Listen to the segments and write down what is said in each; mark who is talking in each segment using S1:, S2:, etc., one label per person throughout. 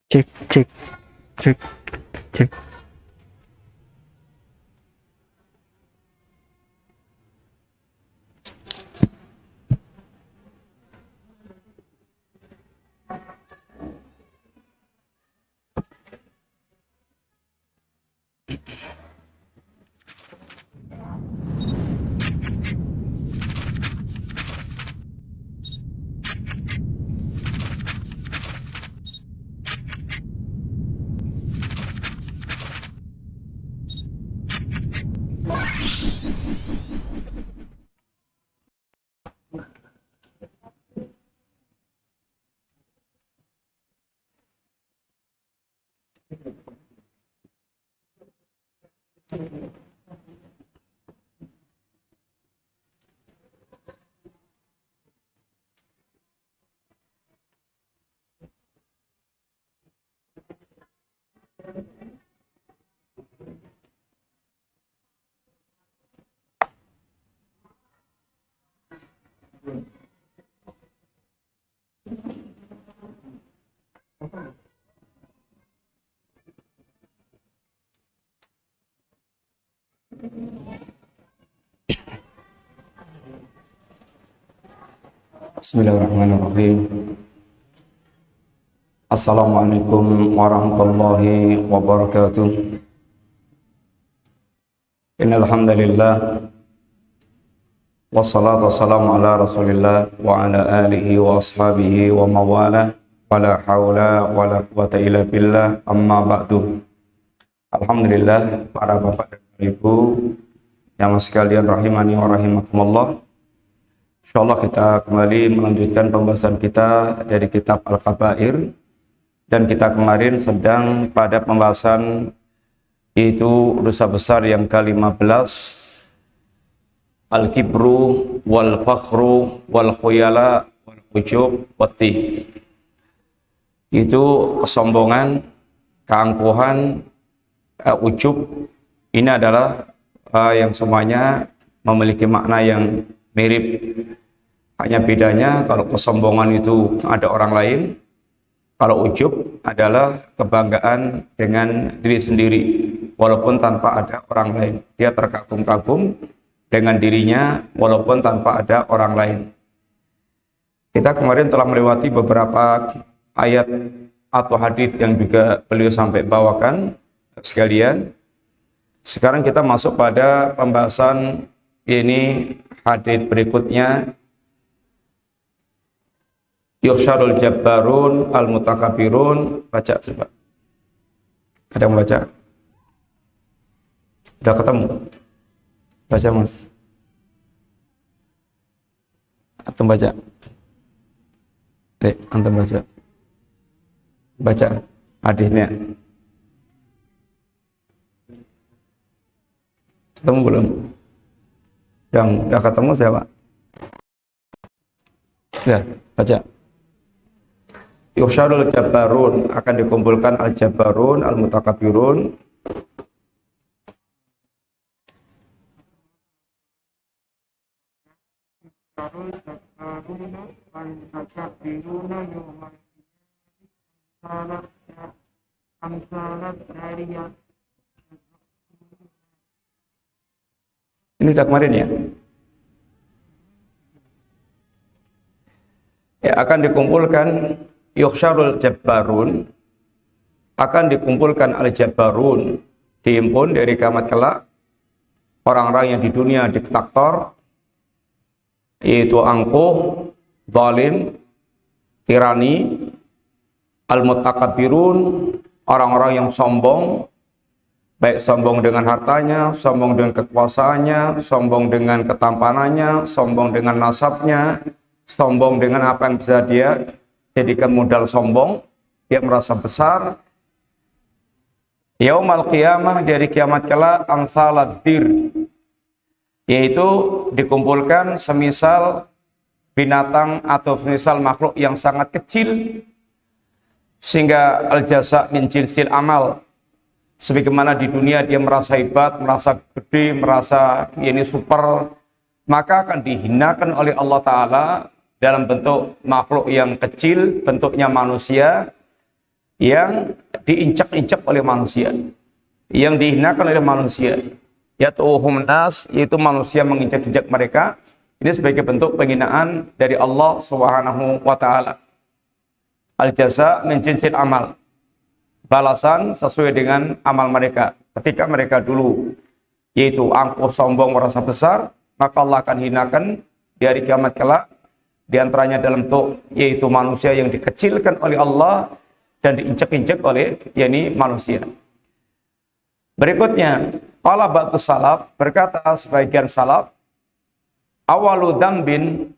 S1: Cek, cek, cek, cek. Bismillahirrahmanirrahim. Assalamualaikum warahmatullahi wabarakatuh. Innal hamdalillah wassalatu wassalamu ala Rasulillah wa ala alihi wa ashabihi wa mawalah wala haula wala quwata illa billah amma ba'du. Alhamdulillah, para bapak dan ibu yang sekalian rahimani wa rahimakumullah. Insyaallah kita kembali melanjutkan pembahasan kita dari kitab Al-Kabair, dan kita kemarin sedang pada pembahasan itu dosa besar yang ke-15, Al-Kibru wal Fakhru wal Khuyala wal Ujub wati. Itu kesombongan, keangkuhan, ujub. Ini adalah yang semuanya memiliki makna yang mirip. Hanya bedanya kalau kesombongan itu ada orang lain, kalau ujub adalah kebanggaan dengan diri sendiri walaupun tanpa ada orang lain. Dia terkagum-kagum dengan dirinya walaupun tanpa ada orang lain. Kita kemarin telah melewati beberapa ayat atau hadis yang juga beliau sampai bawakan sekalian. Sekarang kita masuk pada pembahasan ini, hadis berikutnya. Yuhsyarul jabbarun al-mutakabirun. Baca coba. Ada yang baca? Udah ketemu? Baca mas. Antum baca. Antum baca. Baca hadisnya. Ketemu belum? Yang udah ketemu siapa? Ya, baca. Yuhsyarul jabbarun, akan dikumpulkan al-jabbarun al-mutakabirun. Ini sudah kemarin ya? Ya, akan dikumpulkan yuhsyarul jabbarun, akan dikumpulkan al-jabbarun, dihimpun dari kiamat kelak orang-orang yang di dunia diktator, yaitu angkuh, zalim, tirani, al-mutakabirun, orang-orang yang sombong, baik sombong dengan hartanya, sombong dengan kekuasaannya, sombong dengan ketampanannya, sombong dengan nasabnya, sombong dengan apa yang bisa dia jadikan modal sombong. Dia merasa besar. Yaumal qiyamah, dari kiamat kelak, amsaladzir, yaitu dikumpulkan semisal binatang atau semisal makhluk yang sangat kecil, sehingga al-jasa min jinsil amal. Sebagaimana di dunia dia merasa hebat, merasa gede, merasa ini super, maka akan dihinakan oleh Allah Ta'ala dalam bentuk makhluk yang kecil, bentuknya manusia, yang diinjak-injak oleh manusia, yang dihinakan oleh manusia. Yatuhum nas, yaitu manusia menginjak-injak mereka. Ini sebagai bentuk penghinaan dari Allah Subhanahu wa taala. Al-jaza min jinsil amal. Balasan sesuai dengan amal mereka. Ketika mereka dulu yaitu angkuh, sombong, merasa besar, maka Allah akan hinakan di hari kiamat kelak. Di antaranya dalam bentuk yaitu manusia yang dikecilkan oleh Allah dan diinjak-injak oleh yakni manusia. Berikutnya, qala ba'du salaf, berkata sebagian salaf, awalu dzambin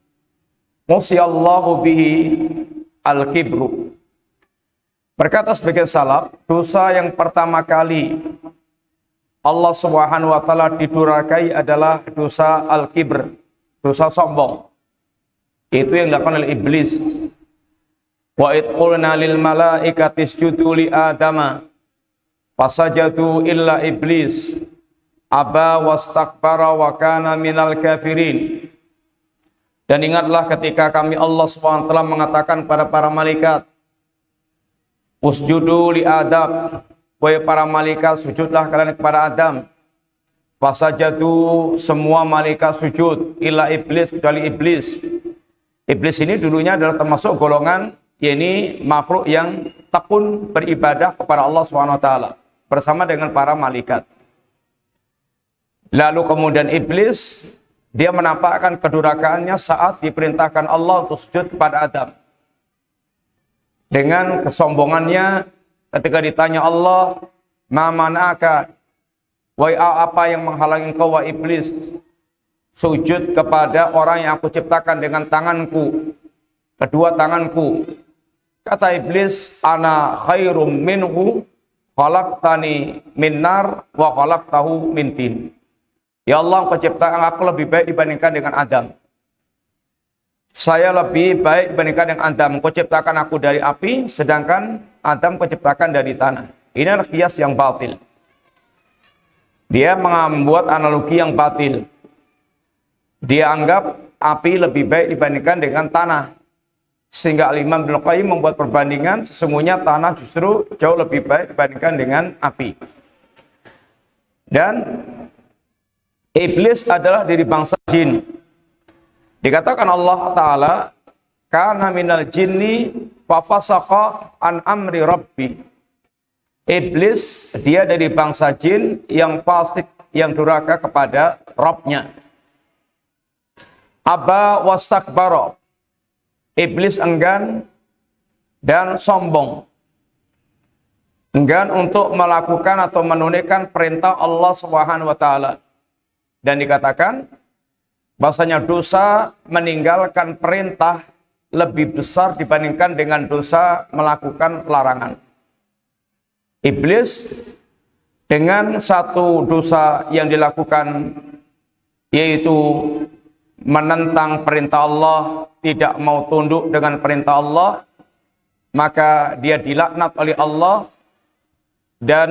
S1: musiyallahu bihi al-kibru. Berkata sebagian salaf, dosa yang pertama kali Allah Subhanahu wa taala didurhakai adalah dosa al-kibr, dosa sombong. Itu yang dilakukan oleh iblis. Wa id qulna lil malaikati isjudu li adama fasajadu illa iblis aba wastakbara wa kana minal kafirin. Dan ingatlah ketika kami Allah SWT mengatakan kepada para malaikat, usjudu li Adam, wahai para malaikat sujudlah kalian kepada Adam. Fasajadu, semua malaikat sujud, illa iblis, kecuali iblis. Iblis ini dulunya adalah termasuk golongan, yakni makhluk yang tekun beribadah kepada Allah SWT bersama dengan para malaikat. Lalu kemudian iblis, dia menampakkan kedurhakaannya saat diperintahkan Allah untuk sujud kepada Adam. Dengan kesombongannya ketika ditanya Allah, ma mana'aka, wahai apa yang menghalangi engkau wahai iblis sujud kepada orang yang aku ciptakan dengan tanganku, kedua tanganku. Kata iblis, ana khairum minhu khalaqtani min nar wa khalaqtahu min tin. Ya Allah, engkau ciptakan aku lebih baik dibandingkan dengan Adam. Saya lebih baik dibandingkan dengan Adam. Engkau ciptakan aku dari api, sedangkan Adam kau ciptakan dari tanah. Ini adalah kias yang batil. Dia membuat analogi yang batil. Dia anggap api lebih baik dibandingkan dengan tanah. Sehingga Al-Imam Ibnu Qayyim membuat perbandingan, sesungguhnya tanah justru jauh lebih baik dibandingkan dengan api. Dan iblis adalah dari bangsa jin. Dikatakan Allah Ta'ala, kana minal jinni fafasaqa an amri rabbi. Iblis, dia dari bangsa jin yang fasik, yang durhaka kepada Rabb-nya. Aba wastakbara. Iblis enggan dan sombong. Enggan untuk melakukan atau menunaikan perintah Allah Subhanahu wa taala. Dan dikatakan bahwasanya dosa meninggalkan perintah lebih besar dibandingkan dengan dosa melakukan larangan. Iblis dengan satu dosa yang dilakukan, yaitu menentang perintah Allah, tidak mau tunduk dengan perintah Allah, maka dia dilaknat oleh Allah dan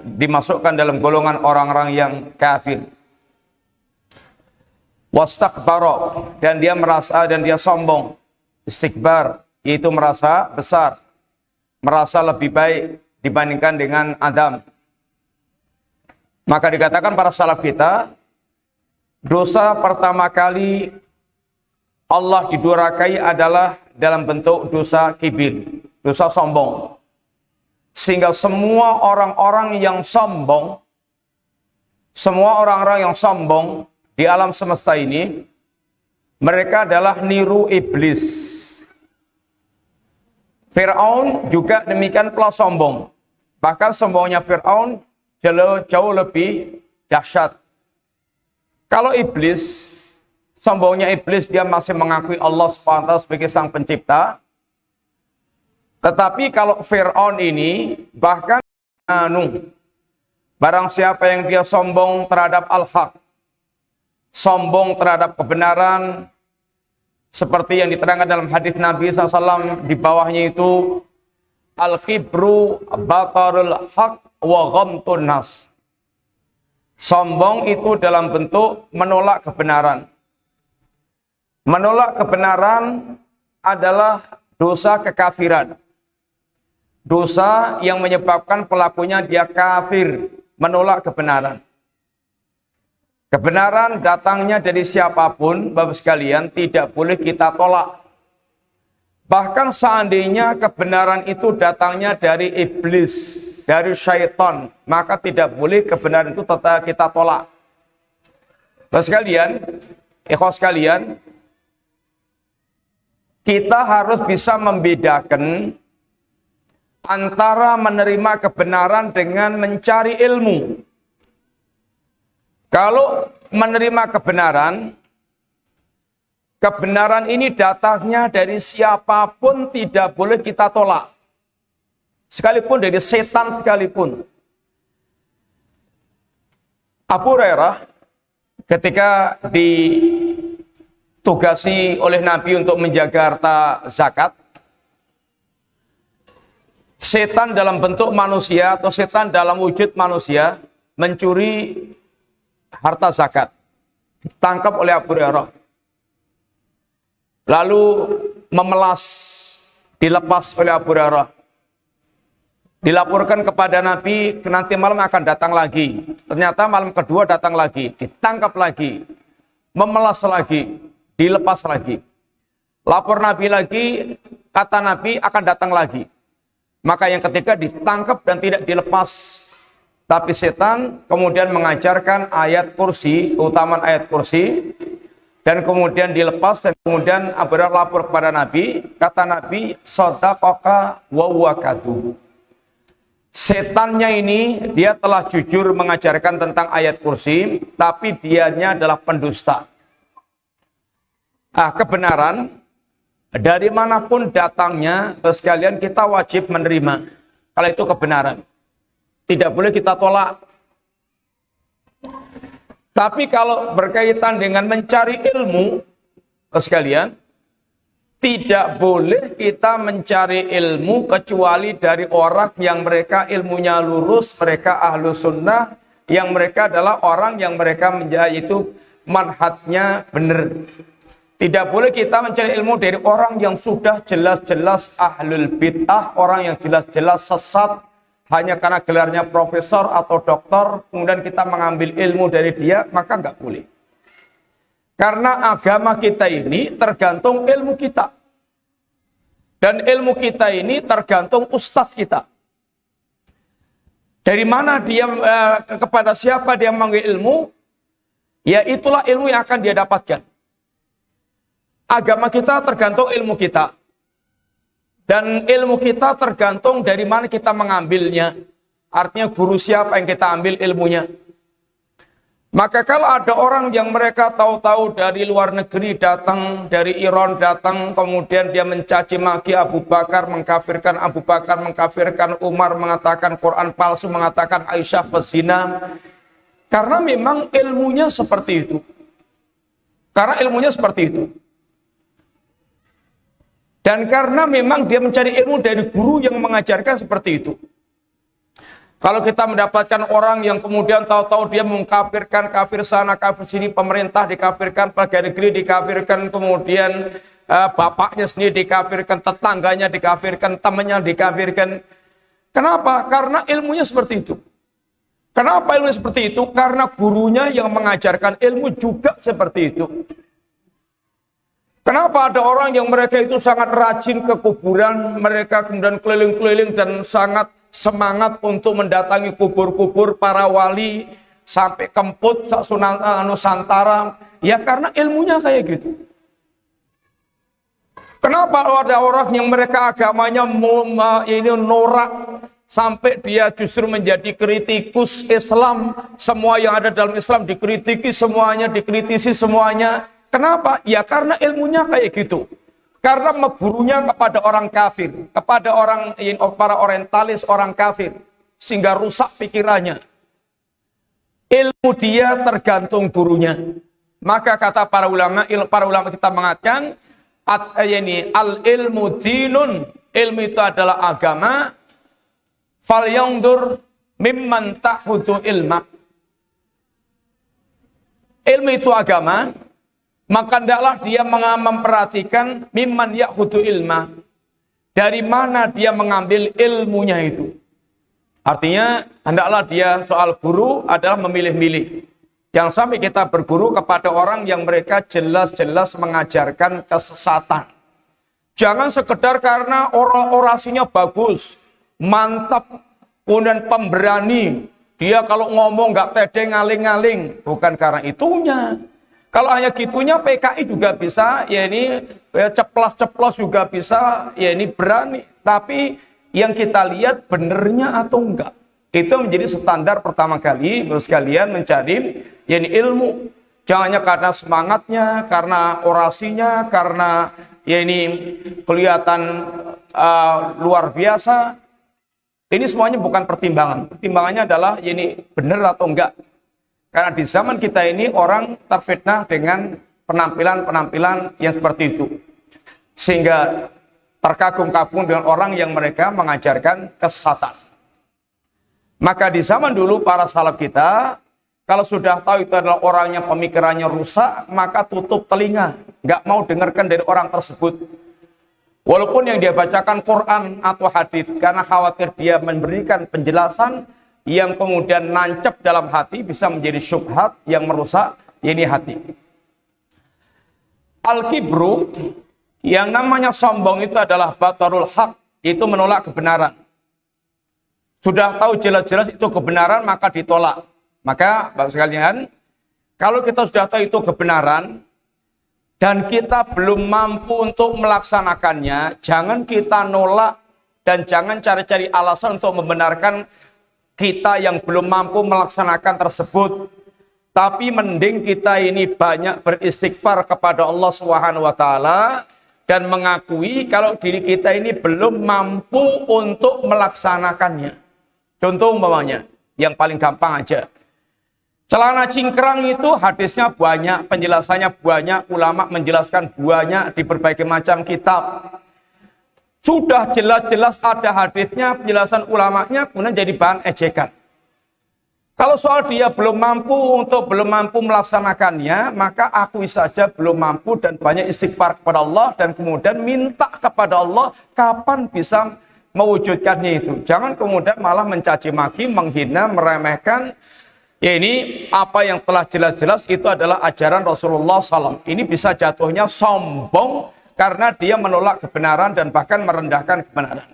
S1: dimasukkan dalam golongan orang-orang yang kafir. Wastakbara, dan dia merasa dan dia sombong. Istikbar, yaitu merasa besar, merasa lebih baik dibandingkan dengan Adam. Maka dikatakan para salaf kita, dosa pertama kali Allah didurhakai adalah dalam bentuk dosa kibir, dosa sombong. Sehingga semua orang-orang yang sombong, semua orang-orang yang sombong di alam semesta ini, mereka adalah niru iblis. Fir'aun juga demikian pula sombong. Bahkan sombongnya Fir'aun jauh lebih dahsyat. Kalau iblis, sombongnya iblis, dia masih mengakui Allah SWT sebagai sang pencipta. Tetapi kalau Fir'aun ini, bahkan barang siapa yang dia sombong terhadap al-haq, sombong terhadap kebenaran, seperti yang diterangkan dalam hadis Nabi SAW, di bawahnya itu al-kibru batarul haq wa ghamtun nas. Sombong itu dalam bentuk menolak kebenaran. Menolak kebenaran adalah dosa kekafiran. Dosa yang menyebabkan pelakunya dia kafir, menolak kebenaran. Kebenaran datangnya dari siapapun, Bapak sekalian, tidak boleh kita tolak. Bahkan seandainya kebenaran itu datangnya dari iblis, dari syaitan, maka tidak boleh kebenaran itu tetap kita tolak. Bapak sekalian, ikhwas sekalian, kita harus bisa membedakan antara menerima kebenaran dengan mencari ilmu. Kalau menerima kebenaran, kebenaran ini datangnya dari siapapun tidak boleh kita tolak. Sekalipun dari setan sekalipun. Abu Hurairah ketika ditugasi oleh Nabi untuk menjaga harta zakat, setan dalam bentuk manusia atau setan dalam wujud manusia mencuri harta zakat. Ditangkap oleh Abu Hurairah. Lalu memelas, dilepas oleh Abu Hurairah. Dilaporkan kepada Nabi, nanti malam akan datang lagi. Ternyata malam kedua datang lagi, ditangkap lagi, memelas lagi, dilepas lagi. Lapor Nabi lagi, kata Nabi akan datang lagi. Maka yang ketiga ditangkap dan tidak dilepas. Tapi setan kemudian mengajarkan ayat kursi, keutamaan ayat kursi. Dan kemudian dilepas dan kemudian Abu Hurairah lapor kepada Nabi. Kata Nabi, shadaqaka wa huwa kadhub. Setannya ini, dia telah jujur mengajarkan tentang ayat kursi, tapi dianya adalah pendusta. Kebenaran, dari manapun datangnya, sekalian kita wajib menerima. Kalau itu kebenaran. Tidak boleh kita tolak. Tapi kalau berkaitan dengan mencari ilmu, sekalian, tidak boleh kita mencari ilmu kecuali dari orang yang mereka ilmunya lurus, mereka ahlu sunnah, yang mereka adalah orang yang mereka menjadi itu manhajnya benar. Tidak boleh kita mencari ilmu dari orang yang sudah jelas-jelas ahlul bid'ah, orang yang jelas-jelas sesat, hanya karena gelarnya profesor atau doktor, kemudian kita mengambil ilmu dari dia, maka nggak boleh. Karena agama kita ini tergantung ilmu kita. Dan ilmu kita ini tergantung ustadz kita. Dari mana dia, kepada siapa dia mengambil ilmu, ya itulah ilmu yang akan dia dapatkan. Agama kita tergantung ilmu kita. Dan ilmu kita tergantung dari mana kita mengambilnya. Artinya guru siapa yang kita ambil ilmunya. Maka kalau ada orang yang mereka tahu-tahu dari luar negeri datang, dari Iran datang, kemudian dia mencaci maki Abu Bakar, mengkafirkan Abu Bakar, mengkafirkan Umar, mengatakan Quran palsu, mengatakan Aisyah pezina. Karena memang ilmunya seperti itu. Karena ilmunya seperti itu. Dan karena memang dia mencari ilmu dari guru yang mengajarkan seperti itu. Kalau kita mendapatkan orang yang kemudian tahu-tahu dia mengkafirkan, kafir sana, kafir sini, pemerintah dikafirkan, pegawai negeri dikafirkan, kemudian bapaknya sendiri dikafirkan, tetangganya dikafirkan, temannya dikafirkan. Kenapa? Karena ilmunya seperti itu. Kenapa ilmunya seperti itu? Karena gurunya yang mengajarkan ilmu juga seperti itu. Kenapa ada orang yang mereka itu sangat rajin ke kuburan, mereka kemudian keliling-keliling dan sangat semangat untuk mendatangi kubur-kubur para wali sampai Kemput, Nusantara, ya karena ilmunya kayak gitu. Kenapa ada orang yang mereka agamanya ini norak sampai dia justru menjadi kritikus Islam, semua yang ada dalam Islam dikritiki semuanya, dikritisi semuanya. Kenapa? Ya karena ilmunya kayak gitu. Karena gurunya kepada orang kafir, kepada orang para orientalis, orang kafir, sehingga rusak pikirannya. Ilmu dia tergantung gurunya. Maka kata para ulama kita mengatakan al ilmu dinun, ilmu itu adalah agama. Fal yangdur mimman ta'khudhu ilma. Ilmu itu agama. Maka hendaklah dia memperhatikan mimman ya'khudhu ilma, Dari mana dia mengambil ilmunya itu? Artinya, hendaklah dia soal guru adalah memilih-milih. Jangan sampai kita berguru kepada orang yang mereka jelas-jelas mengajarkan kesesatan. Jangan sekedar karena orasinya bagus, mantap, kemudian pemberani. Dia kalau ngomong nggak tedeng ngaling-ngaling, bukan karena itunya. Kalau hanya gitunya PKI juga bisa, ya ini ceplos-ceplos juga bisa, ya ini berani. Tapi yang kita lihat benernya atau enggak. Itu menjadi standar pertama kali terus kalian mencari ya ini ilmu. Jangan hanya karena semangatnya, karena orasinya, karena ya ini kelihatan luar biasa. Ini semuanya bukan pertimbangan. Pertimbangannya adalah ya ini benar atau enggak. Karena di zaman kita ini orang terfitnah dengan penampilan-penampilan yang seperti itu. Sehingga terkagum-kagum dengan orang yang mereka mengajarkan kesesatan. Maka di zaman dulu para salaf kita, kalau sudah tahu itu adalah orangnya pemikirannya rusak, maka tutup telinga. Nggak mau dengarkan dari orang tersebut. Walaupun yang dia bacakan Quran atau hadis, karena khawatir dia memberikan penjelasan yang kemudian nancep dalam hati, bisa menjadi syubhat yang merusak ini hati. Al-kibru, yang namanya sombong itu adalah batarul haq, itu menolak kebenaran. Sudah tahu jelas-jelas itu kebenaran, maka ditolak. Maka, Bapak sekalian, kalau kita sudah tahu itu kebenaran, dan kita belum mampu untuk melaksanakannya, jangan kita nolak, dan jangan cari-cari alasan untuk membenarkan kita yang belum mampu melaksanakan tersebut. Tapi mending kita ini banyak beristighfar kepada Allah Subhanahu wa taala dan mengakui kalau diri kita ini belum mampu untuk melaksanakannya. Contoh umpamanya, yang paling gampang aja. Celana cingkrang itu hadisnya banyak, penjelasannya banyak, ulama menjelaskan banyak di berbagai macam kitab. Sudah jelas-jelas ada hadisnya, penjelasan ulamanya, kemudian jadi bahan ejekan. Kalau soal dia belum mampu melaksanakannya, maka akui saja belum mampu dan banyak istighfar kepada Allah dan kemudian minta kepada Allah kapan bisa mewujudkannya itu. Jangan kemudian malah mencaci maki, menghina, meremehkan. Ya ini apa yang telah jelas-jelas itu adalah ajaran Rasulullah SAW. Ini bisa jatuhnya sombong karena dia menolak kebenaran dan bahkan merendahkan kebenaran.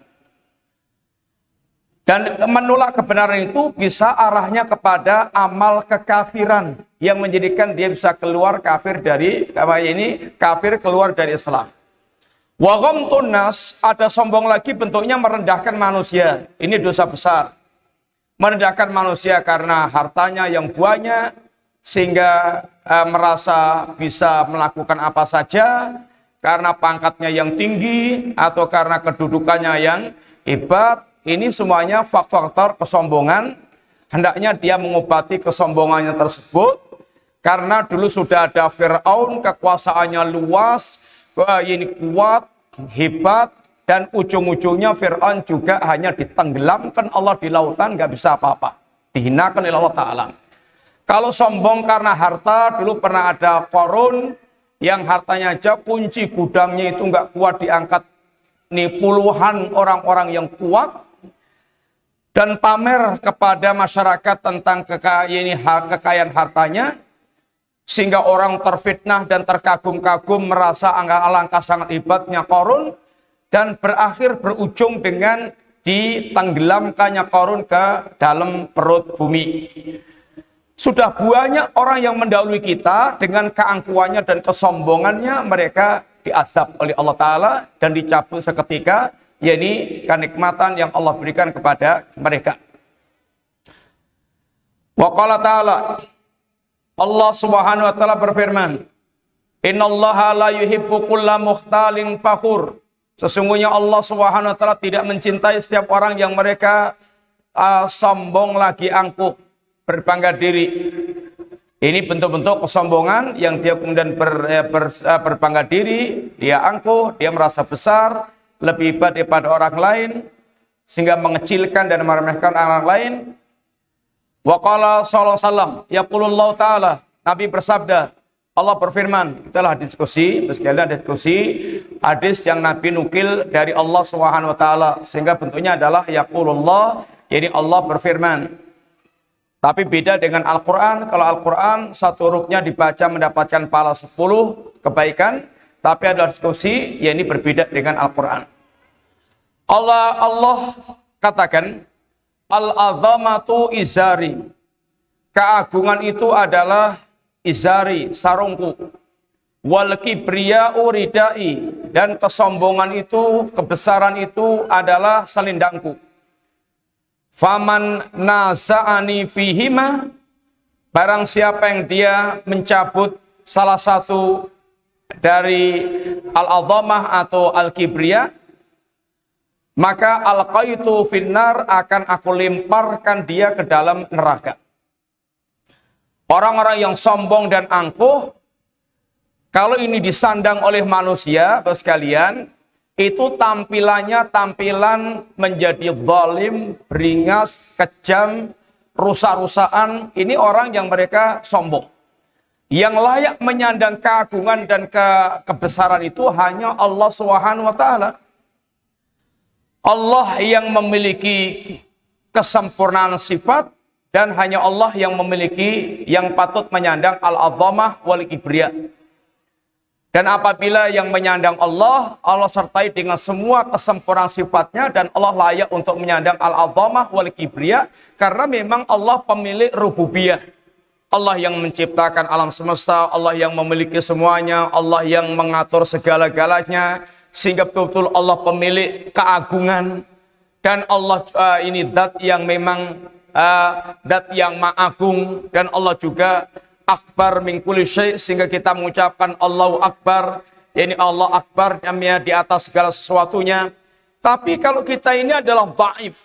S1: Dan menolak kebenaran itu bisa arahnya kepada amal kekafiran yang menjadikan dia bisa keluar kafir dari kafir keluar dari Islam. Wa ghamtun nas, ada sombong lagi bentuknya merendahkan manusia. Ini dosa besar. Merendahkan manusia karena hartanya yang banyak sehingga merasa bisa melakukan apa saja, karena pangkatnya yang tinggi atau karena kedudukannya yang hebat. Ini semuanya faktor kesombongan. Hendaknya dia mengobati kesombongannya tersebut. Karena dulu sudah ada Fir'aun, kekuasaannya luas, ini kuat, hebat, dan ujung-ujungnya Fir'aun juga hanya ditenggelamkan Allah di lautan, nggak bisa apa-apa. Dihinakan oleh Allah Ta'ala. Kalau sombong karena harta, dulu pernah ada Qarun, yang hartanya aja kunci gudangnya itu nggak kuat diangkat. Nih puluhan orang-orang yang kuat, dan pamer kepada masyarakat tentang kekayaan hartanya, sehingga orang terfitnah dan terkagum-kagum merasa alangkah sangat hebatnya Qarun, dan berakhir berujung dengan ditenggelamkannya Qarun ke dalam perut bumi. Sudah banyak orang yang mendahului kita dengan keangkuhannya dan kesombongannya, mereka diazab oleh Allah Ta'ala dan dicabut seketika, yakni kenikmatan yang Allah berikan kepada mereka. Wa qala ta'ala, Allah Subhanahu wa taala berfirman, "Innallaha la yuhibbu kulla mukhtalin fakhur." Sesungguhnya Allah Subhanahu wa taala tidak mencintai setiap orang yang mereka sombong lagi angkuh, berbangga diri. Ini bentuk-bentuk kesombongan yang dia kemudian berbangga diri, dia angkuh, dia merasa besar, lebih hebat daripada orang lain, sehingga mengecilkan dan meremehkan orang lain. Wa qala sallallahu alaihi wasallam, yaqulullahu ta'ala, Nabi bersabda, Allah berfirman, itulah diskusi, sekalian diskusi hadis yang Nabi nukil dari Allah Subhanahu wa taala, sehingga bentuknya adalah yaqulullah, jadi Allah berfirman. Tapi beda dengan Al-Qur'an. Kalau Al-Qur'an satu hurufnya dibaca mendapatkan pahala 10 kebaikan, tapi ada diskusi, ya ini berbeda dengan Al-Qur'an. Allah katakan, al-azamatu izari. Keagungan itu adalah izari, sarungku. Wal kibriya'u ridai, dan kesombongan itu, kebesaran itu adalah selendangku. Faman nasa'ani fihima, barang siapa yang dia mencabut salah satu dari al-azamah atau al-kibriya, maka alqaitu finnar, akan aku lemparkan dia ke dalam neraka. Orang-orang yang sombong dan angkuh, kalau ini disandang oleh manusia, Bapak sekalian, itu tampilannya tampilan menjadi zalim, beringas, kejam, rusak-rusaan. Ini orang yang mereka sombong. Yang layak menyandang keagungan dan kebesaran itu hanya Allah Subhanahu wa taala. Allah yang memiliki kesempurnaan sifat, dan hanya Allah yang memiliki, yang patut menyandang al-azamah wal kibriya. Dan apabila yang menyandang Allah, Allah sertai dengan semua kesempurnaan sifatnya, dan Allah layak untuk menyandang al-azamah wal kibriya, karena memang Allah pemilik rububiyah. Allah yang menciptakan alam semesta, Allah yang memiliki semuanya, Allah yang mengatur segala-galanya, sehingga betul-betul Allah pemilik keagungan. Dan Allah ini zat yang memang zat yang ma'agung, dan Allah juga akbar min kulli syai', sehingga kita mengucapkan Allahu Akbar, yakni Allah Akbar, namanya di atas segala sesuatunya. Tapi kalau kita ini adalah dhaif,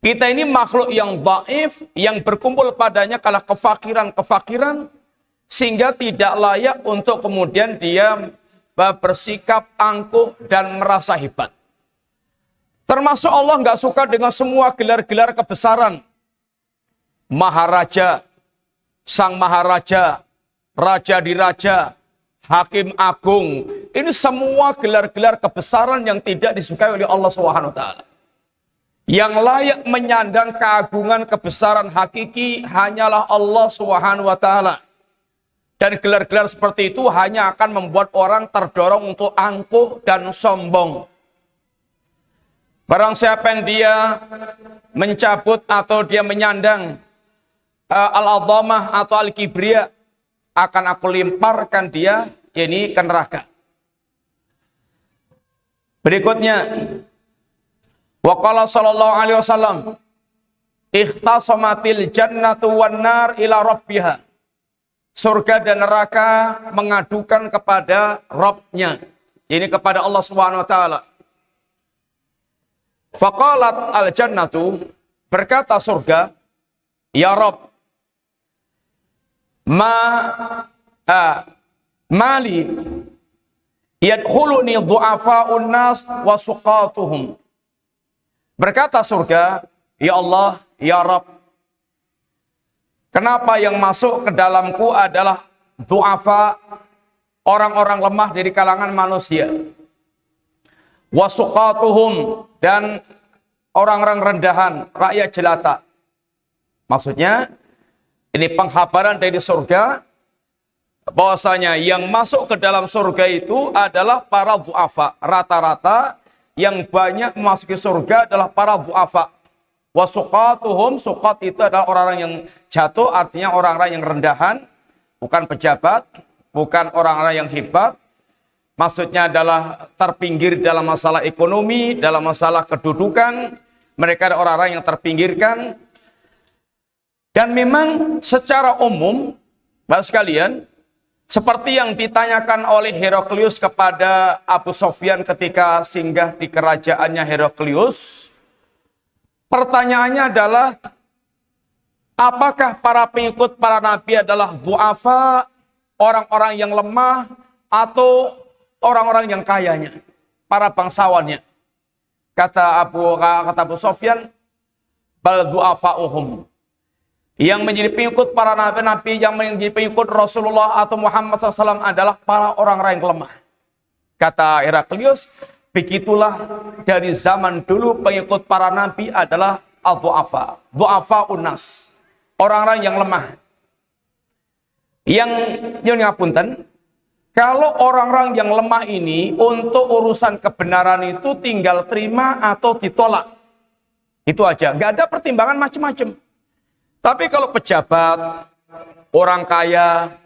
S1: kita ini makhluk yang dhaif, yang berkumpul padanya kala kefakiran, sehingga tidak layak untuk kemudian dia bersikap angkuh dan merasa hebat. Termasuk Allah nggak suka dengan semua gelar-gelar kebesaran. Maharaja, sang maharaja, raja di raja, hakim agung. Ini semua gelar-gelar kebesaran yang tidak disukai oleh Allah Subhanahu wa taala. Yang layak menyandang keagungan kebesaran hakiki hanyalah Allah Subhanahu wa taala. Dan gelar-gelar seperti itu hanya akan membuat orang terdorong untuk angkuh dan sombong. Barang siapa yang dia mencabut atau dia menyandang al-azamah atau al-kibriya, akan aku lemparkan dia ini ke neraka. Berikutnya, waqala sallallahu alaihi wasallam, ikhtasamatil jannatu wan nar ila rabbiha. Surga dan neraka mengadukan kepada Rabbnya, ini kepada Allah Subhanahu wa taala. Faqalat al-jannatu, berkata surga, ya Rabb, mali yadkhuluni du'afa'un nas wa suqatuhum. Berkata surga, ya Allah, ya Rabb, kenapa yang masuk ke dalamku adalah du'afa, orang-orang lemah dari kalangan manusia, wa suqatuhum, dan orang-orang rendahan, rakyat jelata. Maksudnya, ini pengkhabaran dari surga, bahwasanya yang masuk ke dalam surga itu adalah para du'afa. Rata-rata yang banyak memasuki surga adalah para du'afa. Wa suqatuhum, suqat itu adalah orang-orang yang jatuh, artinya orang-orang yang rendahan, bukan pejabat, bukan orang-orang yang hebat. Maksudnya adalah terpinggir dalam masalah ekonomi, dalam masalah kedudukan. Mereka adalah orang-orang yang terpinggirkan. Dan memang secara umum, Bapak sekalian, seperti yang ditanyakan oleh Heraklius kepada Abu Sufyan ketika singgah di kerajaannya Heraklius, pertanyaannya adalah, apakah para pengikut para nabi adalah du'afa, orang-orang yang lemah, atau orang-orang yang kayanya, para bangsawannya? Kata Abu Sufyan, bal du'afa'uhum. Yang menjadi pengikut para nabi-nabi, yang menjadi pengikut Rasulullah atau Muhammad SAW adalah para orang-orang yang lemah. Kata Heraklius, begitulah dari zaman dulu pengikut para nabi adalah al-du'afa, du'afa unas, orang-orang yang lemah. Yang ngapunten, kalau orang-orang yang lemah ini untuk urusan kebenaran itu tinggal terima atau ditolak. Itu aja, nggak ada pertimbangan macam-macam. Tapi kalau pejabat, orang kaya,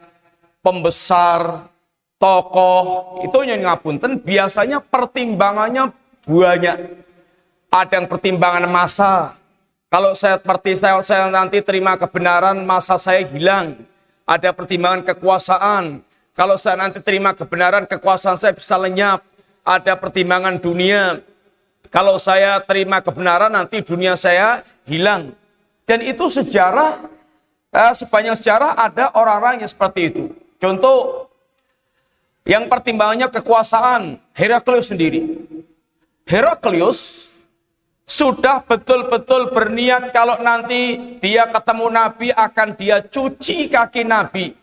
S1: pembesar, tokoh, itu yang ngapunten biasanya pertimbangannya banyak. Ada yang pertimbangan masa. Kalau saya nanti terima kebenaran, masa saya hilang. Ada pertimbangan kekuasaan. Kalau saya nanti terima kebenaran, kekuasaan saya bisa lenyap. Ada pertimbangan dunia. Kalau saya terima kebenaran, nanti dunia saya hilang. Dan itu sejarah, sepanjang sejarah ada orang-orang yang seperti itu. Contoh, yang pertimbangannya kekuasaan, Heraklius sendiri. Heraklius sudah betul-betul berniat kalau nanti dia ketemu Nabi akan dia cuci kaki Nabi.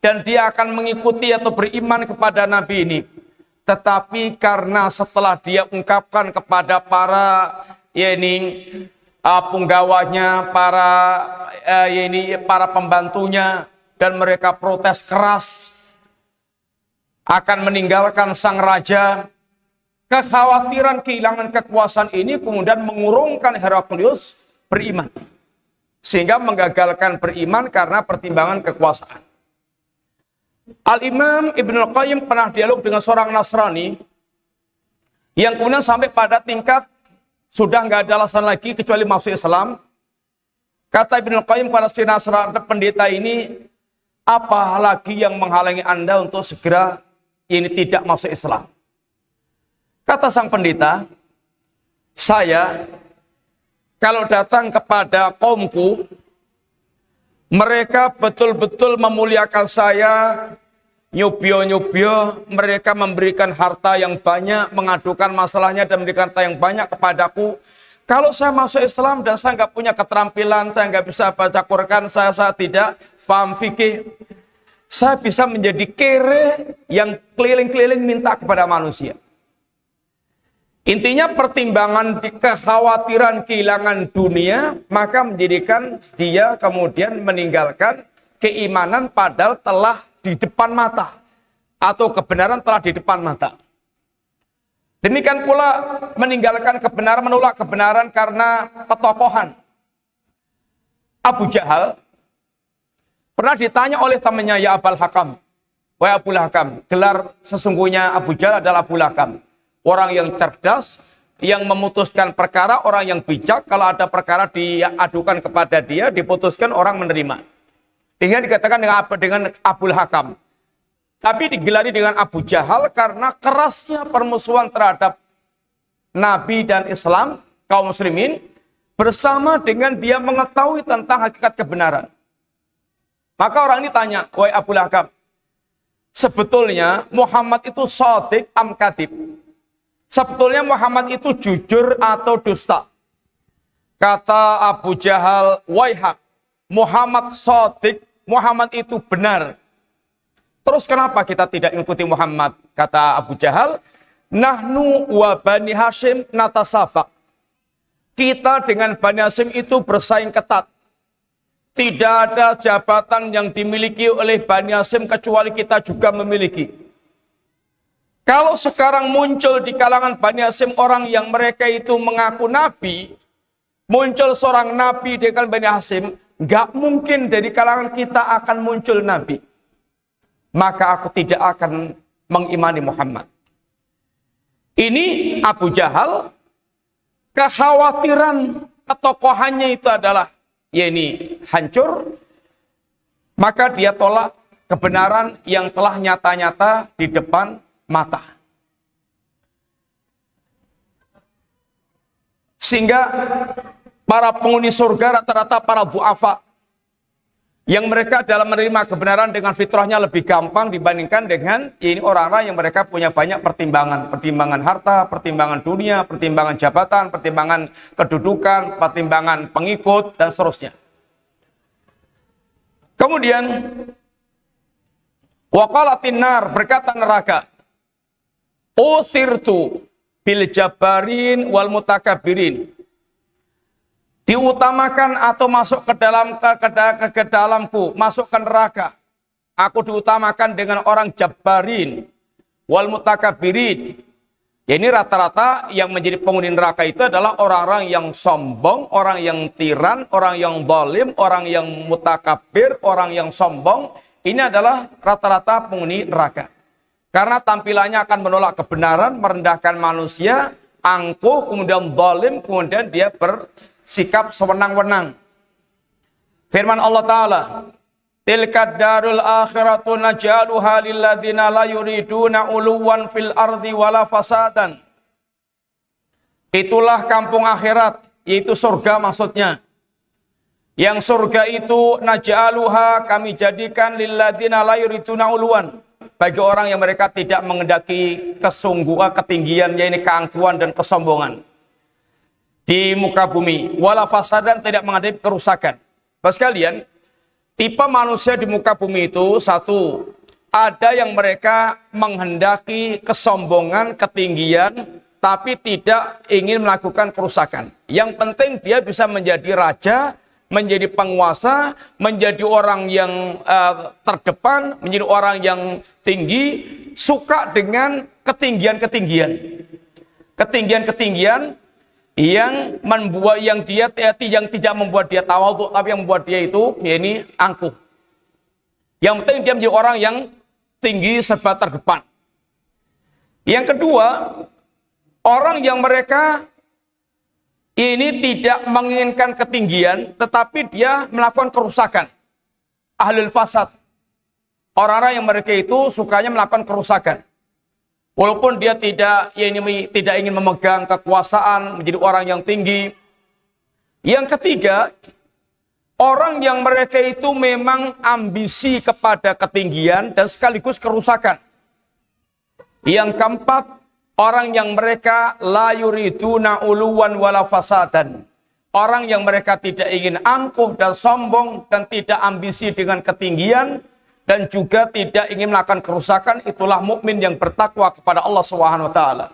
S1: Dan dia akan mengikuti atau beriman kepada Nabi ini. Tetapi karena setelah dia ungkapkan kepada para penggawanya, para pembantunya, dan mereka protes keras akan meninggalkan sang raja, kekhawatiran kehilangan kekuasaan ini kemudian mengurungkan Heraklius beriman, sehingga menggagalkan beriman karena pertimbangan kekuasaan. Al-Imam Ibnul Qayyim pernah dialog dengan seorang Nasrani yang kemudian sampai pada tingkat sudah nggak ada alasan lagi kecuali masuk Islam. Kata Ibnul Qayyim pada si Nasrani pendeta ini, apa lagi yang menghalangi Anda untuk segera ini tidak masuk Islam? Kata sang pendeta, saya kalau datang kepada kaumku, mereka betul-betul memuliakan saya, nyubio-nyubio, mereka memberikan harta yang banyak, mengadukan masalahnya dan memberikan harta yang banyak kepadaku. Kalau saya masuk Islam dan saya nggak punya keterampilan, saya nggak bisa baca Quran, saya tidak paham fikih, saya bisa menjadi kere yang keliling-keliling minta kepada manusia. Intinya pertimbangan kekhawatiran kehilangan dunia, maka menjadikan dia kemudian meninggalkan keimanan padahal telah di depan mata. Atau kebenaran telah di depan mata. Demikian pula meninggalkan kebenaran, menolak kebenaran karena petokohan. Abu Jahal pernah ditanya oleh temannya, ya Abul Hakam, wahai Abul Hakam, gelar sesungguhnya Abu Jahal adalah Abul Hakam. Orang yang cerdas, yang memutuskan perkara, orang yang bijak. Kalau ada perkara diadukan kepada dia, diputuskan, orang menerima. Dengan dikatakan dengan Abul Hakam. Tapi digelari dengan Abu Jahal karena kerasnya permusuhan terhadap Nabi dan Islam, kaum muslimin, bersama dengan dia mengetahui tentang hakikat kebenaran. Maka orang ini tanya, wahai Abul Hakam, sebetulnya Muhammad itu shadiq am kadhib? Sebetulnya Muhammad itu jujur atau dusta? Kata Abu Jahal, waihak, Muhammad shadiq, Muhammad itu benar. Terus kenapa kita tidak mengikuti Muhammad? Kata Abu Jahal, nahnu wa Bani Hashim natasabak. Kita dengan Bani Hashim itu bersaing ketat. Tidak ada jabatan yang dimiliki oleh Bani Hashim kecuali kita juga memiliki. Kalau sekarang muncul di kalangan Bani Hashim orang yang mereka itu mengaku nabi, muncul seorang nabi di kalangan Bani Hashim, nggak mungkin dari kalangan kita akan muncul nabi. Maka aku tidak akan mengimani Muhammad. Ini Abu Jahal, kekhawatiran ketokohannya itu adalah hancur, maka dia tolak kebenaran yang telah nyata-nyata di depan mata. Sehingga para penghuni surga rata-rata para du'afa yang mereka dalam menerima kebenaran dengan fitrahnya lebih gampang dibandingkan dengan orang-orang yang mereka punya banyak pertimbangan. Pertimbangan harta, pertimbangan dunia, pertimbangan jabatan, pertimbangan kedudukan, pertimbangan pengikut, dan seterusnya. Kemudian waqalatin nar, berkata neraka, usirtu bil jabbarin wal mutakabbirin. Diutamakan atau masuk ke dalamku, masuk ke neraka. Aku diutamakan dengan orang jabbarin wal mutakabbirin. Ya, ini rata-rata yang menjadi penghuni neraka itu adalah orang-orang yang sombong, orang yang tiran, orang yang zalim, orang yang mutakabbir, orang yang sombong. Ini adalah rata-rata penghuni neraka. Karena tampilannya akan menolak kebenaran, merendahkan manusia, angkuh, kemudian zalim, kemudian dia bersikap sewenang-wenang. Firman Allah Ta'ala, tilka darul akhiratu naj'aluha lilladzina la yuriduna uluwan fil ardi wala fasadan. Itulah kampung akhirat, yaitu surga maksudnya. Yang surga itu naj'aluha, kami jadikan lilladzina la yuriduna uluwan, bagi orang yang mereka tidak mengendaki kesungguhan, ketinggian, yaitu keangkuhan dan kesombongan di muka bumi, wala fasadan, tidak menghadapi kerusakan. Bapak sekalian, tipe manusia di muka bumi itu satu, ada yang mereka menghendaki kesombongan, ketinggian, tapi tidak ingin melakukan kerusakan. Yang penting dia bisa menjadi raja, menjadi penguasa, menjadi orang yang terdepan, menjadi orang yang tinggi, suka dengan ketinggian-ketinggian. Ketinggian-ketinggian yang membuat yang tidak membuat dia tawadhu, tapi yang membuat dia itu ya ini angkuh. Yang penting dia menjadi orang yang tinggi serba terdepan. Yang kedua, orang yang mereka ini tidak menginginkan ketinggian, tetapi dia melakukan kerusakan. Ahlul fasad. Orang-orang yang mereka itu sukanya melakukan kerusakan. Walaupun dia tidak ingin memegang kekuasaan, menjadi orang yang tinggi. Yang ketiga, orang yang mereka itu memang ambisi kepada ketinggian dan sekaligus kerusakan. Yang keempat, orang yang mereka la yuriduna uluwan wala fasadan. Orang yang mereka tidak ingin angkuh dan sombong dan tidak ambisi dengan ketinggian dan juga tidak ingin melakukan kerusakan, itulah mukmin yang bertakwa kepada Allah Subhanahu wa taala.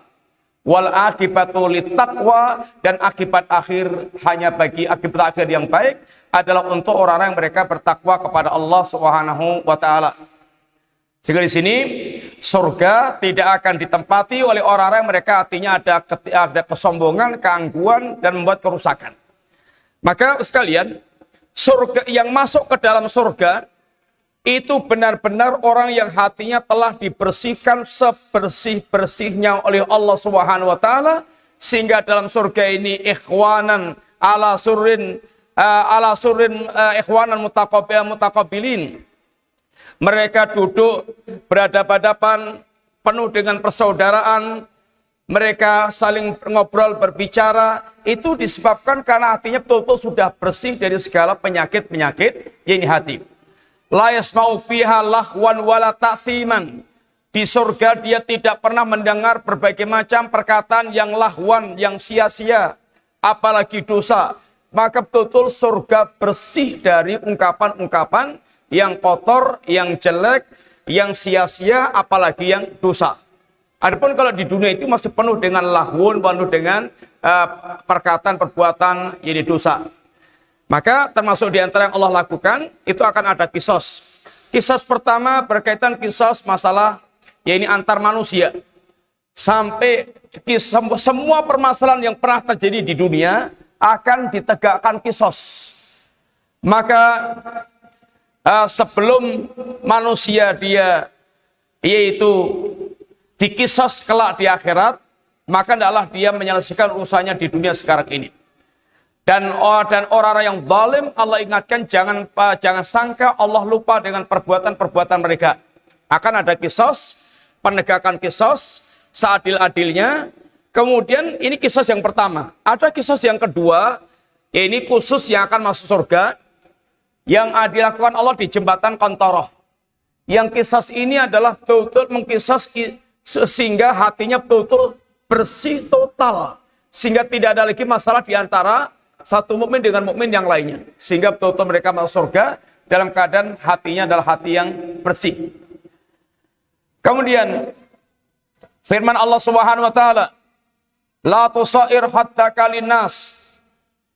S1: Wal akibatu littaqwa, dan akibat akhir hanya bagi akibat akhir yang baik adalah untuk orang-orang yang mereka bertakwa kepada Allah Subhanahu wa taala. Sehingga di sini surga tidak akan ditempati oleh orang-orang yang mereka artinya ada kesombongan, keangkuhan dan membuat kerusakan. Maka sekalian, surga yang masuk ke dalam surga itu benar-benar orang yang hatinya telah dibersihkan sebersih-bersihnya oleh Allah Subhanahu wa taala, sehingga dalam surga ini ikhwanan ala surrin ikhwanan mutaqabilin. Mereka duduk berhadapan-hadapan penuh dengan persaudaraan, mereka saling ngobrol, berbicara. Itu disebabkan karena hatinya betul-betul sudah bersih dari segala penyakit-penyakit ini hati. La yasma'u fiha lahwan wala ta'thiman. Di surga dia tidak pernah mendengar berbagai macam perkataan yang lahwan, yang sia-sia, apalagi dosa. Maka betul-betul surga bersih dari ungkapan-ungkapan yang kotor, yang jelek, yang sia-sia, apalagi yang dosa. Adapun kalau di dunia itu masih penuh dengan lahwun, penuh dengan perkataan, perbuatan jadi dosa. Maka termasuk di antara yang Allah lakukan, itu akan ada kisos. Kisos pertama berkaitan kisos masalah, yaitu antar manusia. Sampai semua permasalahan yang pernah terjadi di dunia akan ditegakkan kisos. Maka sebelum manusia dia yaitu dikisos kelak di akhirat, maka hendaklah dia menyelesaikan urusannya di dunia sekarang ini. Dan orang-orang yang zalim, Allah ingatkan jangan sangka Allah lupa dengan perbuatan-perbuatan mereka. Akan ada kisos, penegakan kisos seadil-adilnya. Kemudian ini kisos yang pertama. Ada kisos yang kedua, ini khusus yang akan masuk surga, yang dilakukan Allah di jembatan Qantoroh. Yang kisos ini adalah betul-betul mengkisos sehingga hatinya betul-betul bersih total. Sehingga tidak ada lagi masalah di antara satu mukmin dengan mukmin yang lainnya. Sehingga betul-betul mereka masuk surga dalam keadaan hatinya adalah hati yang bersih. Kemudian firman Allah Subhanahu wa taala, la tusair hatta kalinas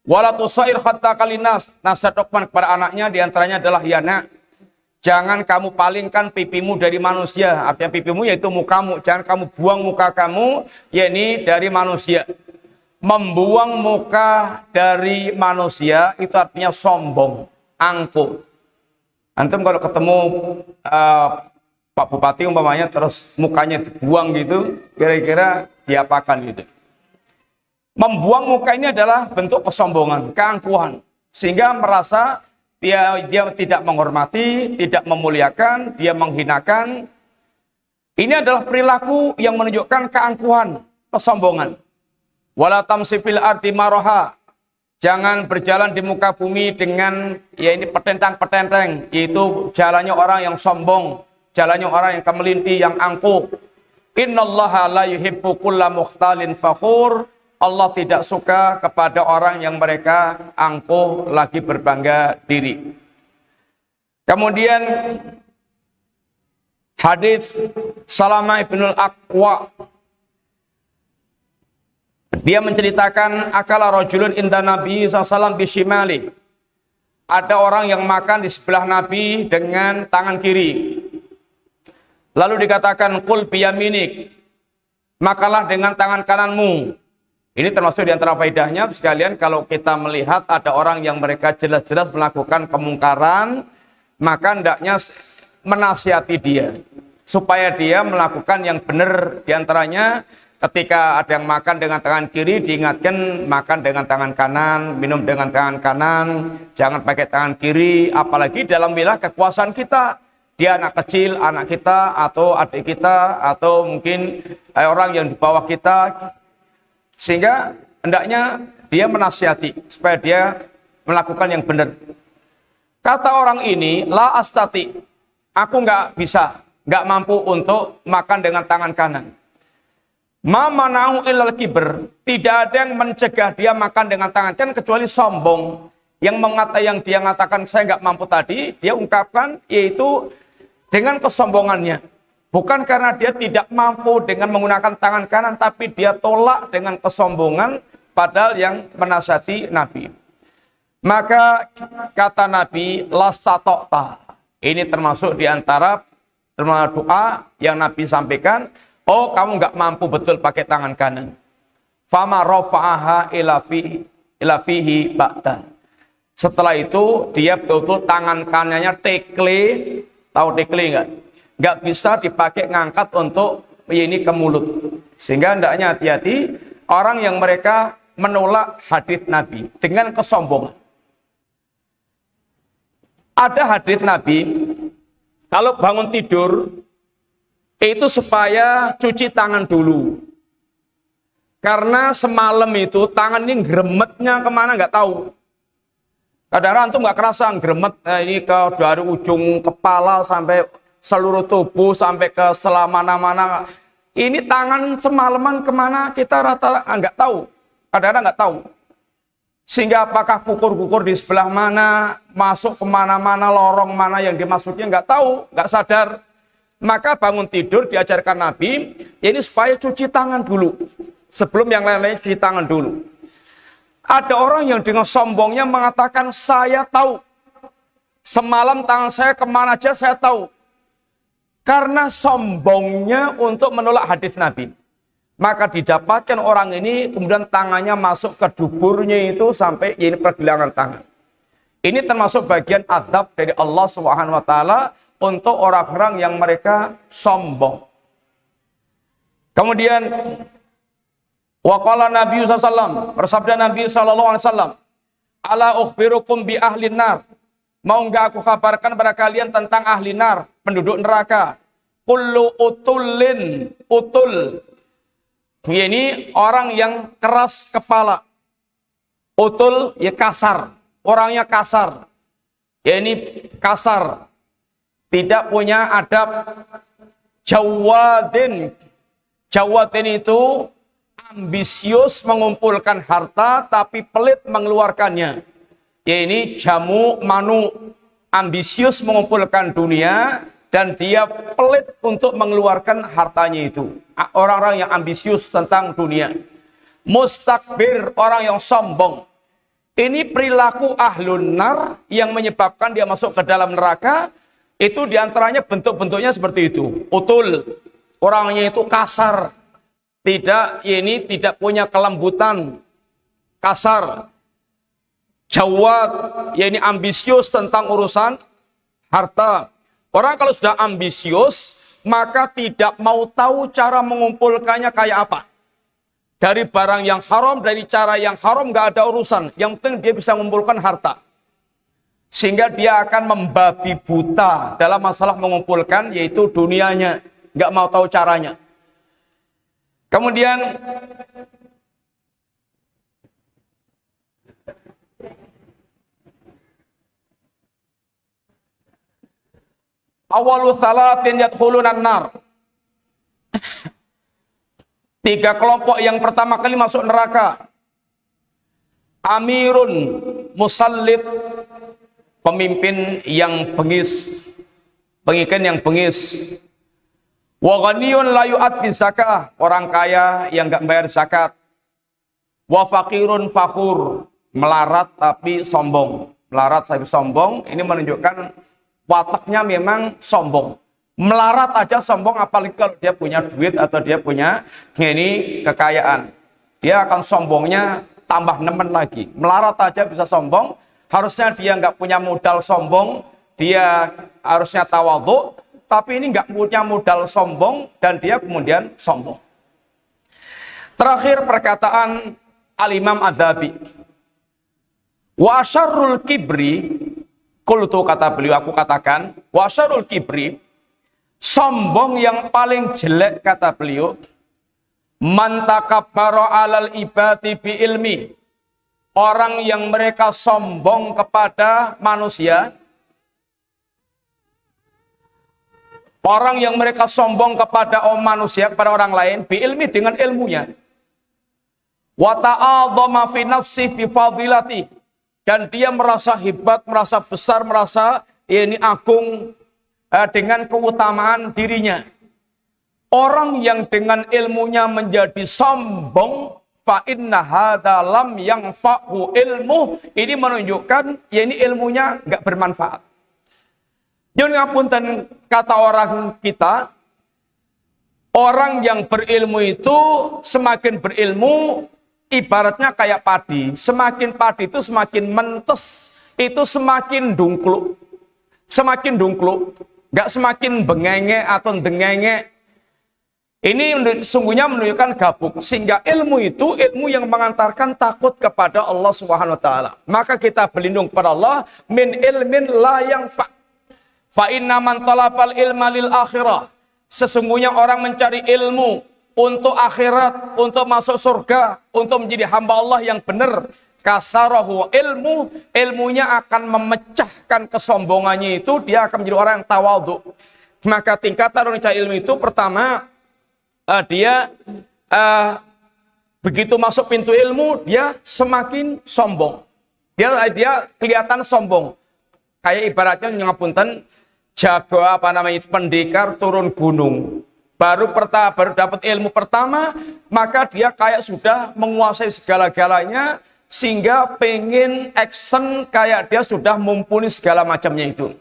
S1: wala tusair hatta kalinas. Nasihat Luqman kepada anaknya diantaranya adalah, ya nak, jangan kamu palingkan pipimu dari manusia. Artinya pipimu yaitu mukamu, jangan kamu buang muka kamu, yakni dari manusia. Membuang muka dari manusia itu artinya sombong, angkuh. Antum kalau ketemu Pak Bupati umpamanya terus mukanya dibuang gitu, kira-kira diapakan gitu. Membuang muka ini adalah bentuk kesombongan, keangkuhan, sehingga merasa dia tidak menghormati, tidak memuliakan, dia menghinakan. Ini adalah perilaku yang menunjukkan keangkuhan, kesombongan. Wala tamsi fil ardi maraha. Jangan berjalan di muka bumi dengan ini petentang-petenteng, yaitu jalannya orang yang sombong, jalannya orang yang kemelinti, yang angkuh. Innallaha la yuhibbu kulla mukhtalin fakhur. Allah tidak suka kepada orang yang mereka angkuh lagi berbangga diri. Kemudian hadis Salamah ibnul Aqwa, dia menceritakan akala rajulun inda Nabi SAW bishimali. Ada orang yang makan di sebelah Nabi dengan tangan kiri. Lalu dikatakan kul biyaminik, makalah dengan tangan kananmu. Ini termasuk di antara faedahnya sekalian, kalau kita melihat ada orang yang mereka jelas-jelas melakukan kemungkaran, maka hendaknya menasihati dia supaya dia melakukan yang benar. Di antaranya ketika ada yang makan dengan tangan kiri, diingatkan makan dengan tangan kanan, minum dengan tangan kanan, jangan pakai tangan kiri, apalagi dalam wilayah kekuasaan kita. Dia anak kecil, anak kita, atau adik kita, atau mungkin orang yang di bawah kita. Sehingga hendaknya dia menasihati supaya dia melakukan yang benar. Kata orang ini, la astati, aku nggak bisa, nggak mampu untuk makan dengan tangan kanan. Ma mana'u illal kibr, tidak ada yang mencegah dia makan dengan tangan kanan kecuali sombong. Yang dia mengatakan saya nggak mampu tadi, dia ungkapkan yaitu dengan kesombongannya. Bukan karena dia tidak mampu dengan menggunakan tangan kanan, tapi dia tolak dengan kesombongan, padahal yang menasihati Nabi. Maka kata Nabi, lastatokta. Ini termasuk di antara doa yang Nabi sampaikan. Oh, kamu nggak mampu betul pakai tangan kanan. Fama rafa'aha ila fihi ba'da. Setelah itu dia betul-betul tangan kanannya tekle, tahu tekle nggak? Nggak bisa dipakai ngangkat untuk ini ke mulut. Sehingga hendaknya hati-hati orang yang mereka menolak hadis Nabi dengan kesombongan. Ada hadis Nabi, kalau bangun tidur itu supaya cuci tangan dulu. Karena semalam itu tangan ini gremetnya kemana nggak tahu. Kadang-kadang antum nggak kerasa gremet ini dari ujung kepala sampai seluruh tubuh sampai ke mana-mana. Ini tangan semalaman kemana kita rata nggak tahu. Kadang-kadang nggak tahu. Sehingga apakah kukur-kukur di sebelah mana, masuk kemana-mana, lorong mana yang dimasuki nggak tahu, nggak sadar. Maka bangun tidur diajarkan Nabi, ini supaya cuci tangan dulu. Sebelum yang lain-lain cuci tangan dulu. Ada orang yang dengan sombongnya mengatakan, saya tahu. Semalam tangan saya kemana aja saya tahu. Karena sombongnya untuk menolak hadis Nabi. Maka didapatkan orang ini, kemudian tangannya masuk ke duburnya itu sampai ini pergelangan tangan. Ini termasuk bagian azab dari Allah SWT untuk orang-orang yang mereka sombong. Kemudian, waqala Nabi SAW, bersabda Nabi SAW, ala ukhbirukum bi ahlin nar. Mau enggak aku kabarkan pada kalian tentang ahli nar, penduduk neraka. Kullu utulin, utul. Ini orang yang keras kepala. Utul, ya kasar. Orangnya kasar. Ya ini kasar. Tidak punya adab. Jawadin. Jawadin itu ambisius mengumpulkan harta, tapi pelit mengeluarkannya. Ya ini jamu manu, ambisius mengumpulkan dunia, dan dia pelit untuk mengeluarkan hartanya itu. Orang-orang yang ambisius tentang dunia. Mustakbir, orang yang sombong. Ini perilaku ahlun nar yang menyebabkan dia masuk ke dalam neraka. Itu diantaranya bentuk-bentuknya seperti itu. Utul, orangnya itu kasar. Ini tidak punya kelembutan. Kasar. Jawad, ini ambisius tentang urusan harta. Orang kalau sudah ambisius, maka tidak mau tahu cara mengumpulkannya kayak apa. Dari barang yang haram, dari cara yang haram nggak ada urusan. Yang penting dia bisa mengumpulkan harta. Sehingga dia akan membabi buta dalam masalah mengumpulkan, yaitu dunianya. Nggak mau tahu caranya. Kemudian, awalu salatin yadkhulunan nar. 3 kelompok yang pertama kali masuk neraka. Amirun musallid, pemimpin yang bengis, pemimpin yang bengis. Wa ghaniyun la yu'addi zakah, orang kaya yang enggak bayar zakat. Wa faqirun fakhur, melarat tapi sombong. Melarat tapi sombong, ini menunjukkan wataknya memang sombong. Melarat aja sombong, apalagi kalau dia punya duit atau dia punya kekayaan. Dia akan sombongnya tambah nemen lagi. Melarat aja bisa sombong. Harusnya dia nggak punya modal sombong. Dia harusnya tawadhu. Tapi ini nggak punya modal sombong dan dia kemudian sombong. Terakhir perkataan Al-Imam Adz-Dzahabi. Wa syarrul kibri, qultu, kata beliau, aku katakan, wa syarrul kibri, sombong yang paling jelek, kata beliau, man takabbara 'alal ibadi bi ilmi, orang yang mereka sombong kepada manusia, orang yang mereka sombong kepada manusia, kepada orang lain, bi ilmi, dengan ilmunya, wa ta'adzama fi nafsi bi fadilati, dan dia merasa hebat, merasa besar, merasa ini agung dengan keutamaan dirinya. Orang yang dengan ilmunya menjadi sombong, fa inna hadza lam yanfa'u ilmu, ini menunjukkan ini ilmunya enggak bermanfaat. Jadi ngapunten, kata orang kita, orang yang berilmu itu semakin berilmu ibaratnya kayak padi. Semakin padi itu semakin mentes, itu semakin dungkluk. Semakin dungkluk, enggak semakin bengenge atau dengenge. Ini sungguhnya menunjukkan gabung. Sehingga ilmu itu ilmu yang mengantarkan takut kepada Allah Subhanahu wa taala. Maka kita berlindung kepada Allah min ilmin la yanfa'. Fa inna man talabal ilma lil akhirah. Sesungguhnya orang mencari ilmu untuk akhirat, untuk masuk surga, untuk menjadi hamba Allah yang benar, kasarahu ilmu, ilmunya akan memecahkan kesombongannya itu, dia akan menjadi orang yang tawadhu. Maka tingkatan orang mencari ilmu itu, pertama, dia begitu masuk pintu ilmu, dia semakin sombong. Dia kelihatan sombong. Kayak ibaratnya ngapunten, jago pendekar turun gunung. Baru dapat ilmu pertama, maka dia kayak sudah menguasai segala-galanya, sehingga pengen action kayak dia sudah mumpuni segala macamnya itu.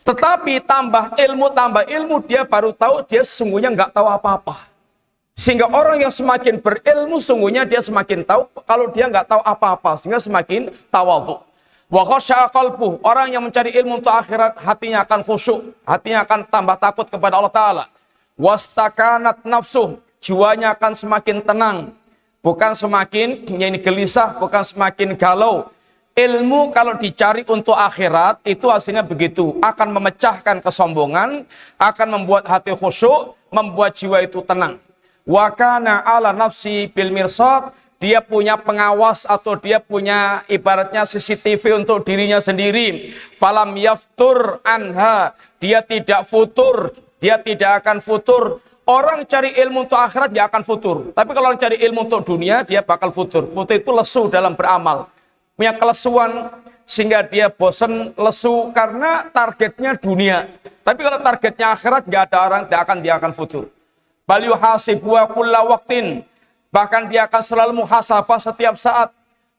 S1: Tetapi tambah ilmu, dia baru tahu dia sesungguhnya nggak tahu apa-apa. Sehingga orang yang semakin berilmu, sungguhnya dia semakin tahu kalau dia nggak tahu apa-apa, sehingga semakin tawadhu. Wa khasya'a qalbuh, orang yang mencari ilmu untuk akhirat, hatinya akan khusyuk, hatinya akan tambah takut kepada Allah Ta'ala. Wastakanat nafsuh, jiwanya akan semakin tenang, bukan semakin gelisah, bukan semakin galau. Ilmu kalau dicari untuk akhirat, itu hasilnya begitu, akan memecahkan kesombongan, akan membuat hati khusyuk, membuat jiwa itu tenang. Wa kana ala nafsi bil mirsad, dia punya pengawas atau dia punya ibaratnya CCTV untuk dirinya sendiri. Falam yaftur anha, dia tidak futur, dia tidak akan futur. Orang cari ilmu untuk akhirat dia akan futur. Tapi kalau cari ilmu untuk dunia, dia bakal futur. Futur itu lesu dalam beramal. Punya kelesuan sehingga dia bosan, lesu karena targetnya dunia. Tapi kalau targetnya akhirat, nggak ada orang dia akan futur. Bal yuhasibu kulla waqtin, bahkan dia akan selalu muhasabah setiap saat.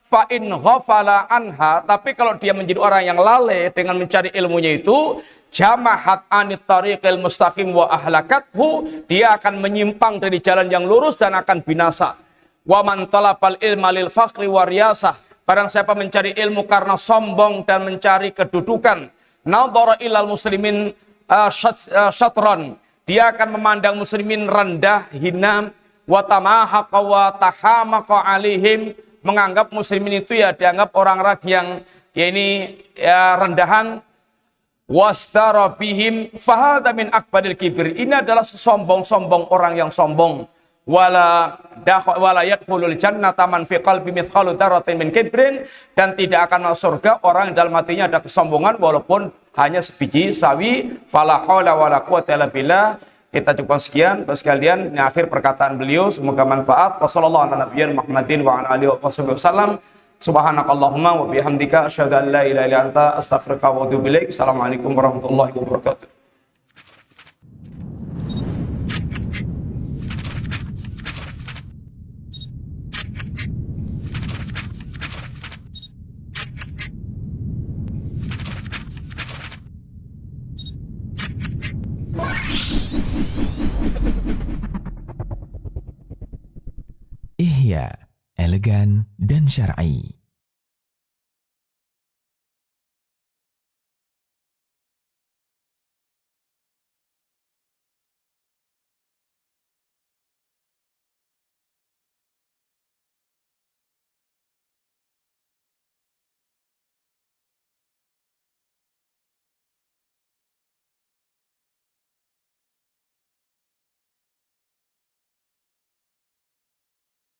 S1: Fa in ghafala anha, tapi kalau dia menjadi orang yang lalai dengan mencari ilmunya itu, jamahat anit tariqil mustaqim wa ahlakathu, dia akan menyimpang dari jalan yang lurus dan akan binasa. Wa man talabal ilma lil fakhri wa riyasah, barang siapa mencari ilmu karena sombong dan mencari kedudukan, nadhara ilal muslimin syatran, dia akan memandang muslimin rendah, hina, wa tamahaqa wa tahamaqa alaihim, menganggap muslimin itu ya dianggap orang-orang yang ya ini ya rendahan. Wastara bihim fahadha min akbaril kibir, ini adalah sombong-sombong orang yang sombong. Wala yadkhulul jannata man fi qalbi mithqalu dzarratin min kibrin, dan tidak akan masuk surga orang yang dalam hatinya ada kesombongan walaupun hanya sebiji sawi. Fala haula wala quwwata illa billah. Kita cukup sekian, sekalian. Ini akhir perkataan beliau, semoga manfaat. Wassalamualaikum warahmatullahi wabarakatuh. Subhanakallahumma wa bihamdika asyhadu an la ilaha illa anta astaghfiruka wa atubu ilaik. Assalamualaikum warahmatullahi wabarakatuh.
S2: Ihya, elegan dan syar'i.